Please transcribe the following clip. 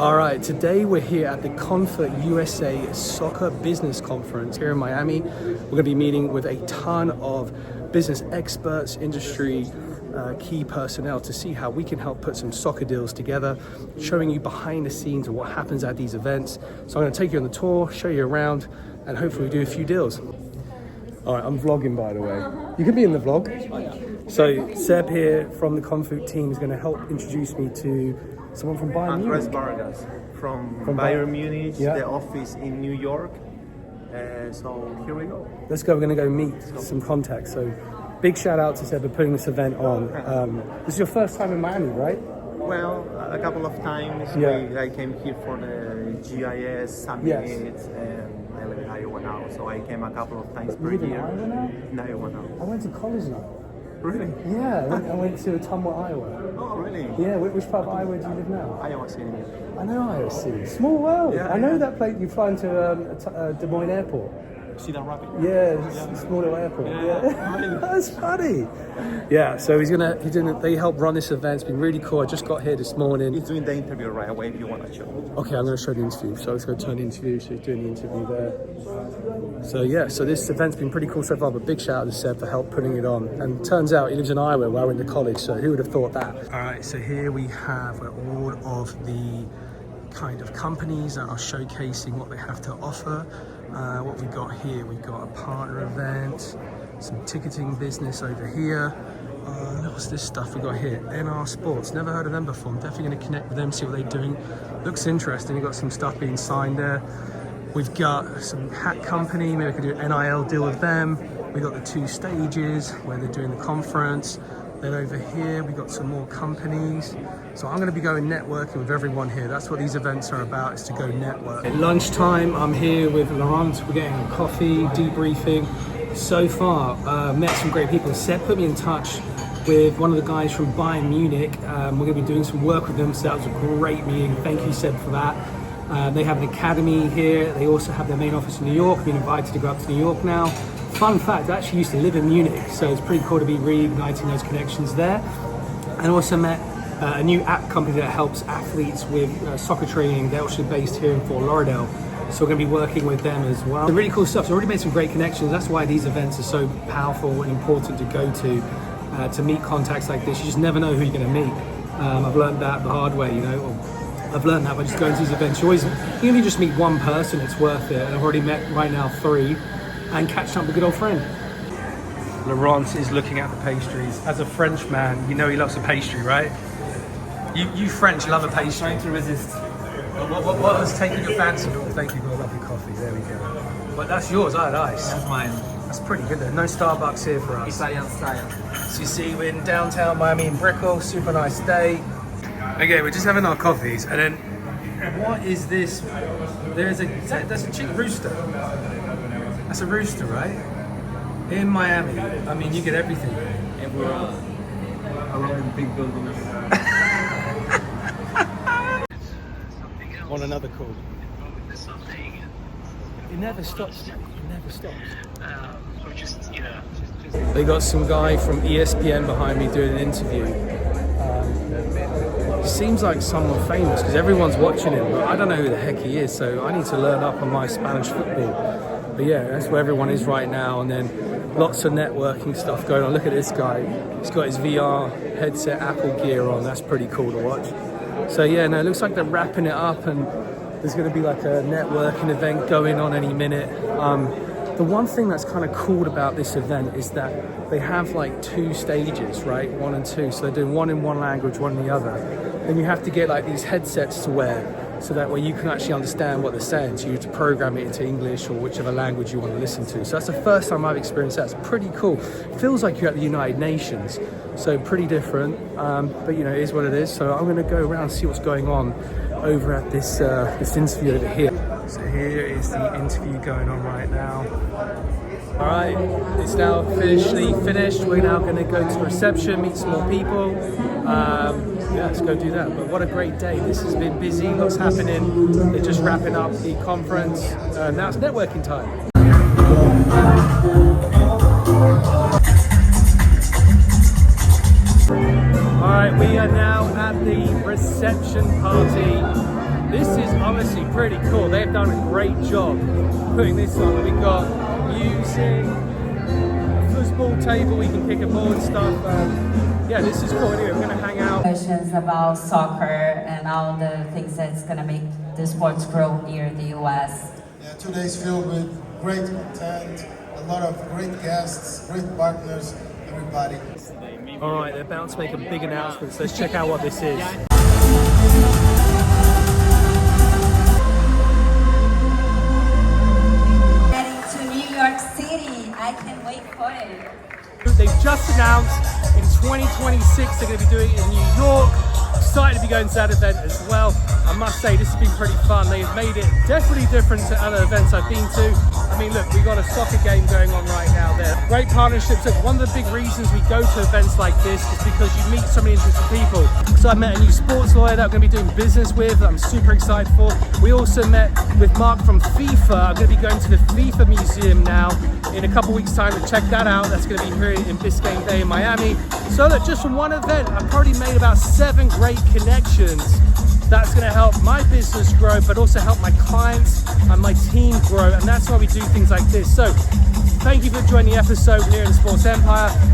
All right, today we're here at the CONFUT USA Soccer Business Conference here in Miami. We're going to be meeting with a ton of business experts, industry, key personnel to see how we can help put some soccer deals together, showing you behind the scenes of what happens at these events. So I'm going to take you on the tour, show you around, and hopefully do a few deals. All right, I'm vlogging, by the way. You can be in the vlog. So Seb here from the CONFUT team is going to help introduce me to someone from Bayern Munich. Vargas from Bayern Munich, yeah. The office in New York. So here we go. Let's go. We're going to go meet some contacts. So big shout out to Seb for putting this event on. This is your first time in Miami, right? Well, a couple of times. Yeah. I came here for the GIS summit. Yes. And I live in Iowa now, so I came a couple of times per You live in year. Iowa now? In Iowa now. I went to college now. Really? Yeah, I went to Tumwa, Iowa. Oh, really? Yeah, which part of Iowa do you live now? Iowa City. I know Iowa City. Small world. Yeah, I know yeah. that place. You fly into Des Moines Airport. Cedar Rapids. Yeah, it's a small little airport. Yeah. That's funny. Yeah, so they help run this event. It's been really cool. I just got here this morning. He's doing the interview right away if you want to show. Okay, I'm going to show the interview. So let's go turn the interview. So he's doing the interview there. So yeah, so this event's been pretty cool so far, but big shout out to Seb for help putting it on. And turns out he lives in Iowa where I went to college, so who would have thought that? All right, so here we have all of the kind of companies that are showcasing what they have to offer. What we got here, we've got a partner event, some ticketing business over here. What's this stuff we got here? NR Sports, never heard of them before. I'm definitely going to connect with them, see what they're doing. Looks interesting. We've got some stuff being signed there. We've got some hat company, maybe we could do an NIL deal with them. We got the two stages where they're doing the conference. Then over here, we got some more companies. So I'm gonna be going networking with everyone here. That's what these events are about, is to go network. At lunchtime, I'm here with Laurent. We're getting a coffee, debriefing. So far, met some great people. Seb put me in touch with one of the guys from Bayern Munich. We're gonna be doing some work with them, so that was a great meeting. Thank you, Seb, for that. They have an academy here. They also have their main office in New York. I've been invited to go up to New York now. Fun fact, I actually used to live in Munich, so it's pretty cool to be reigniting those connections there. And also met a new app company that helps athletes with soccer training. They're actually based here in Fort Lauderdale, so we're going to be working with them as well. The really cool stuff. So already made some great connections. That's why these events are so powerful and important to go to meet contacts like this. You just never know who you're going to meet. I've learned that the hard way, you know. I've learned that by just going to these events. Even if you just meet one person, it's worth it. And I've already met right now 3. And catching up with a good old friend. Laurent is looking at the pastries. As a French man, you know he loves a pastry, right? You French love a pastry. Trying to resist. What was taking your fancy? Oh, thank you for the lovely coffee. There we go. But that's yours, I had ice. That's mine. That's pretty good though. No Starbucks here for us. Italian style. So you see, we're in downtown Miami in Brickell. Super nice day. Okay, we're just having our coffees, and then what is this? That's a chicken rooster. That's a rooster, right? In Miami. I mean, you get everything. Everywhere around the big buildings. Want another call? It never stops, mate. It never stops. They got some guy from ESPN behind me doing an interview. Seems like someone famous because everyone's watching him, but I don't know who the heck he is, so I need to learn up on my Spanish football. But yeah, that's where everyone is right now, and then lots of networking stuff going on. Look at this guy. He's got his VR headset, Apple gear on. That's pretty cool to watch. So yeah, no, it looks like they're wrapping it up, and there's going to be like a networking event going on any minute. The one thing that's kind of cool about this event is that they have like 2 stages, right? 1 and 2. So they're doing one in one language, one in the other. Then you have to get like these headsets to wear, so that way you can actually understand what they're saying. So you have to program it into English or whichever language you want to listen to. So that's the first time I've experienced that. It's pretty cool. Feels like you're at the United Nations. So pretty different, but you know, it is what it is. So I'm going to go around and see what's going on over at this interview over here. So here is the interview going on right now. All right, it's now officially finished. We're now going to go to the reception, meet some more people. Yeah, let's go do that. But what a great day. This has been busy, lots happening. They're just wrapping up the conference. Now it's networking time. All right, we are now at the reception party. This is honestly pretty cool. They've done a great job putting this on. We've got music, a football table, we can kick a ball and stuff. Yeah, this is cool. Anyway, we're going to hang out. Questions about soccer and all the things that's going to make the sports grow here in the US. Yeah, 2 days filled with great content, a lot of great guests, great partners, everybody. All right, they're about to make a big announcement, so let's check out what this is. Heading to New York City. I can't wait for it. They've just announced in 2026 they're going to be doing it in New York. Excited to be going to that event as well. I must say this has been pretty fun. They've made it definitely different to other events I've been to. I mean, look, we've got a soccer game going on right now there. Great partnerships. Look, one of the big reasons we go to events like this is because you meet so many interesting people. So I met a new sports lawyer that I'm going to be doing business with that I'm super excited for. We also met with Mark from FIFA. I'm going to be going to the FIFA museum now in a couple weeks time to check that out. That's going to be here in Biscayne Bay in Miami. So look, just from one event, I've probably made about 7 great connections. That's going to help my business grow, but also help my clients and my team grow. And that's why we do things like this. So thank you for joining the episode here in Sports Empire.